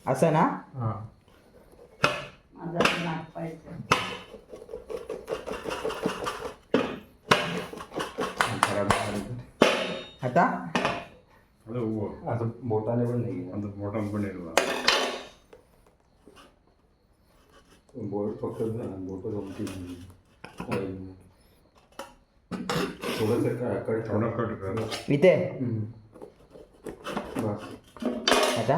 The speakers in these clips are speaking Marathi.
असं ना. हां माझा नाक पाहिजे. खराब झालं. आता असं बोटाने पण नाही आता बोटाने पण नाही बोट फक्त बोट जमती थोडंसं थोडं कट कर इथे बस. आता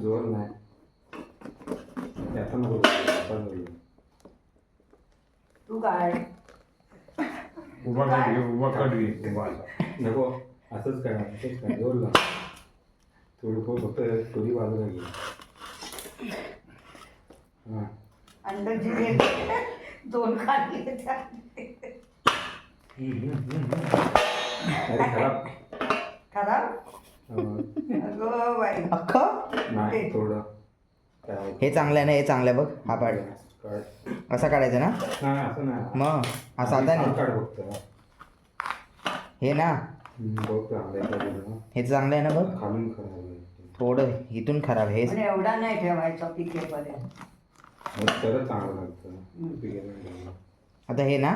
जोर नाही आता नको तू काय उभा कट घे उभा कट घे उभा नको असंच काय जोर लाव थोडी फक्त थोडी बाजूला घे. हां अंड्याची एक दोन खाल्ली अरे खराब खराब अगं बाई अख्खं नाही थोडं काय हे चांगलं आहे ना. हे चांगलं आहे बघ. हा पाड काढ असा काढायचा ना. नाही असं नाही मग असा आता नाही. काढ फक्त हे ना. बघ चांगलं आहे हे चांगलं आहे ना बघ. खालून खराब आहे थोडं इथून खराब. हे पण एवढा नाही ठेवायचा पिकेपर्यंत. मग तरच चांगलं लागतं पिकेपर्यंत. आता हे ना.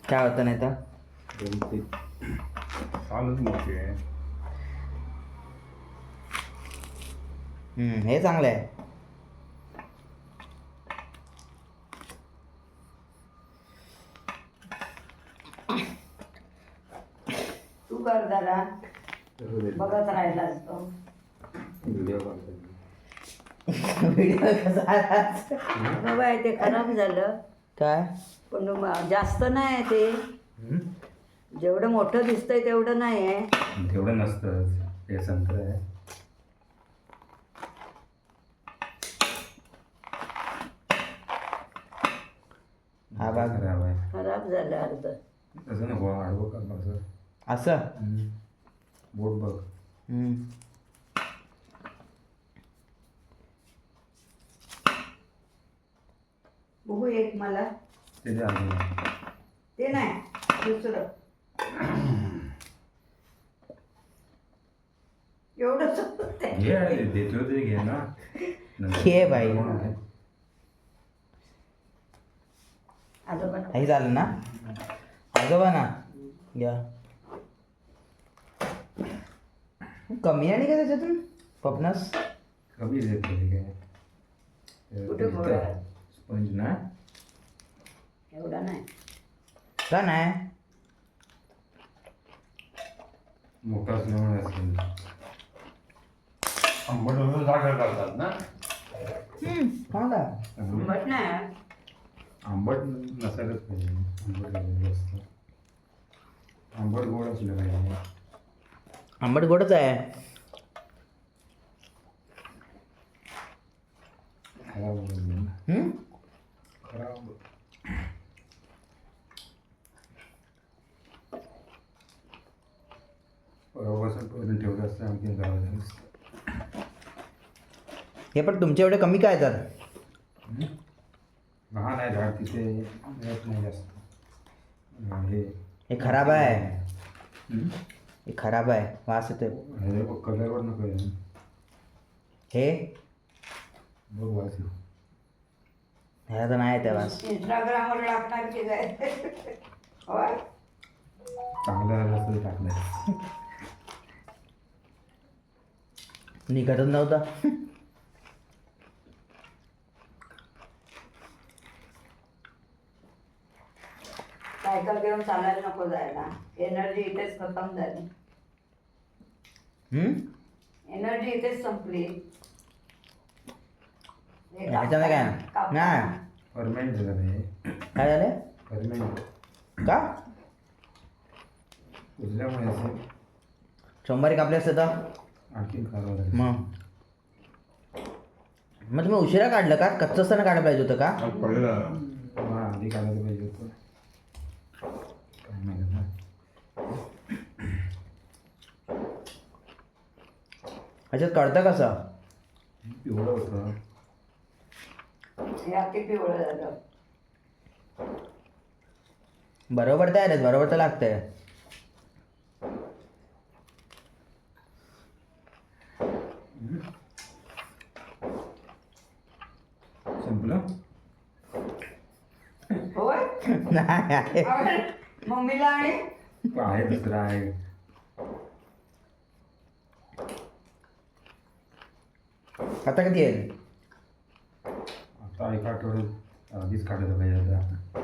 काय होतं नाही तर चालूच मोठी आहे. हे चांगलं आहे. तू कर जरा बघत राहिला असतो. व्हिडिओ काढतो व्हिडिओ कसा आला? बाय ते खराब झालं काय पण जास्त नाही आहे ते. जेवढं मोठं दिसतंय तेवढं नाही आहे. तेवढं नसतं हे संत्र आहे. हा बघ खराब आहे खराब झालं अर्ध. तसं नको आडवं कर असं असं. बोट बघ बघू एक मला ते द्या अजून. ते नाही दुसरं एवढंच घे आहे, देतो ते घे ना घे बाई. आजोबा हे झालं ना. आजोबा ना घ्या. कमी आहे का त्याच्यातून पपनस. कमी देतो ते कुठे गोळा? काय स्पंज ना एवढा नाही. का नाही. मोठा असल्यामुळे असेल. आंबट वगैरे जागा करतात ना. हा का. आंबट नाही. आंबट नसायलाच पाहिजे. आंबट जास्त आंबट गोड असलं पाहिजे. आंबट गोडच आहे. खराब होईल. खराब बसून ठेवलं असतं आणखी खराब झालं असतं. हे पण तुमच्या एवढे कमी काय तर. लहान आहे झाड तिथे येत नाही जास्त. हे खराब आहे. हे खराब आहे. वास येते. कलरवर नको आहे. हे बघ वास येऊ. ह्याला तर नाही त्या वास. इंस्टाग्रामवर टाकणार की काय होय? चांगलं झालं असतं तर टाकलं. निघतच नव्हता. सायकल घेऊन चालायला नको जायला. एनर्जी इथेच खतम झाली. एनर्जी इथेच संपली. ह्याच्यामध्ये काय नाही. परमेंट झालं नाही. काय झालं परमेंट का. उजल्यामुळे असेल. सोमवारी कापले असते तर आणखी खराब झालं. मग तुम्ही उशिरा काढलं का. कच्चं असताना काढायला पाहिजे होतं का. पडलं आधी काढायला पाहिजे होतं. काय नाही ह्याच्यात कळतं कसं? पिवळं होतं. हे अति पिवळं झालं. बरोबर तयार आहेत, बरोबर तर लागतंय. संपलं? होय नाही आहे. आवडेल? मम्मीला आणि आहे दुसरं आहे. आता कधी येईल? आता एका आठवड्यात आधीच काढायला पाहिजे आता.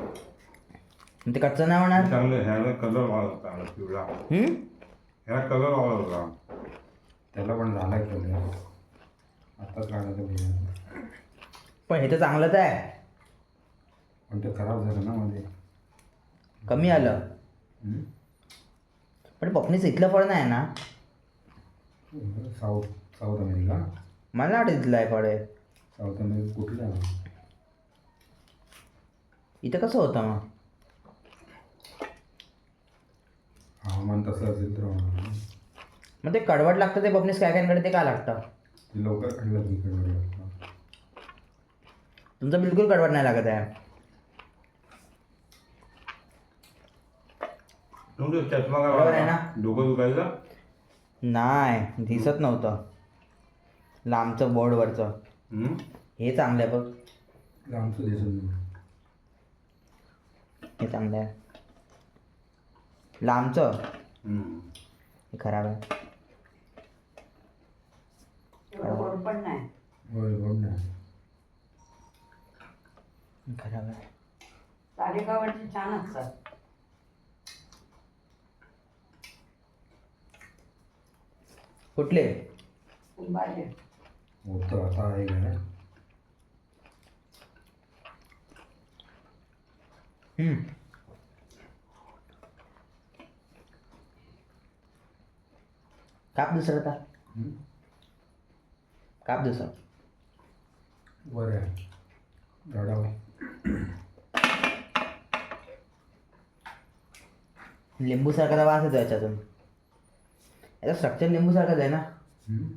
ते कच्चं नाही होणार? चांगलं ह्याला कलर वाढला चांगला पिवळा. ह्याला कलर वाढला होता. त्याला पण झाला कलर. आताच काढायला पाहिजे. पण हे तर चांगलंच आहे. पण ते खराब झालं ना मध्ये. कमी आलं. पण पपनीचं इथलं फळ नाही ना? South south America. मला वाटतं इथलं आहे फळ आहे. साऊथ अमेरिका कुठलं आहे? इथं कसं होतं मग? हवामान तसं असेल तर होणार. मग ते कडवट लागतं ते पपनीस काय कायकडे ते का लागतं? ते लवकर खाल्लं तिकडे. तुमचं बिलकुल कडवट नाही लागत आहे. तुमचं चष्मा काय बरोबर आहे ना? डोकं दुखायचं? नाही, दिसत नव्हतं. लांबचं बोर्डवरचं. हे चांगलं आहे बघ. आमचं दिसून नाही. हे चांगलं आहे. लांबचं हे खराब आहे. एवढं गोड पण नाही. होय गोड नाही. हे खराब आहे. तालिकावरची छान असतात. कुठले? भाजी होतं आता आहे काय? काप दुसरं आता. काप दुसरं. बरं आहे. गाडावर लिंबूसारखा वास येतो याच्यातून. याचं स्ट्रक्चर लिंबूसारखंच आहे ना?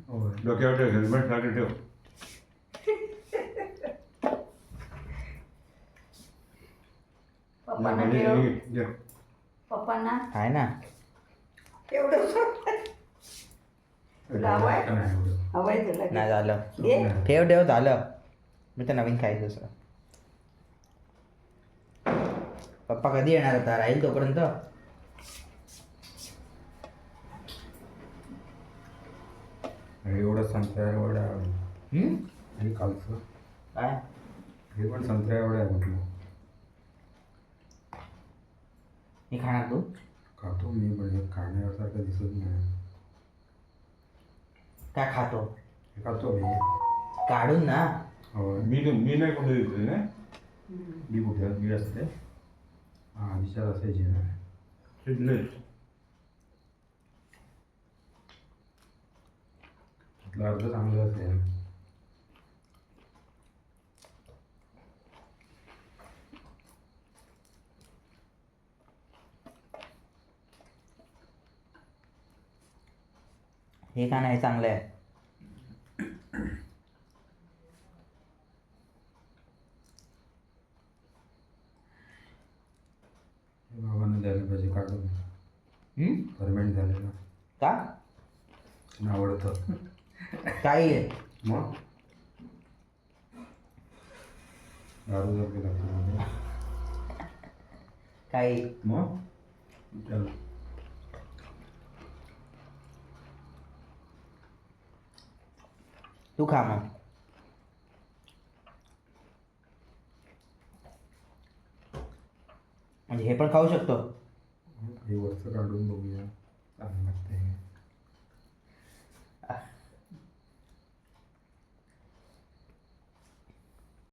होय. डोक्यावर ठेव, हेल्मेट साठी ठेव. पप्पांना म्हणजे ठेव. ये. पप्पांना आहे ना? एवढं तुला हवंय? का नाही एवढं? हवंय तुला नाही झालं. घे. ठेव ठेव झालं. मी तर नवीन खायचं दुसरं. पप्पा कधी येणार आता? राहील तोपर्यंत? एवढं संत्र्या एवढं आहे. हे कालचं काय? हे पण संत्र्या एवढं आहे म्हटलं. मी खाणार तू? खातो मी पण हे खाण्यासारखं दिसत नाही. काय खातो? हे खातो मी. काढून ना. हो मी नाही कुठे दिसले ना. मी कुठे मी असते. हां विचार असायची ना. शिजले. अर्ध चांगलं असेल. हे का नाही चांगलं आहे. बाबांना द्यायला पाहिजे काढून. फर्मेंट झालेलं का? आवडतं. काही आहे. मग दारू जर केला काही. मग चल. तू खा मग. म्हणजे हे पण खाऊ शकतो. हे वरचं काढून बघूया चांगलं लागतं हे.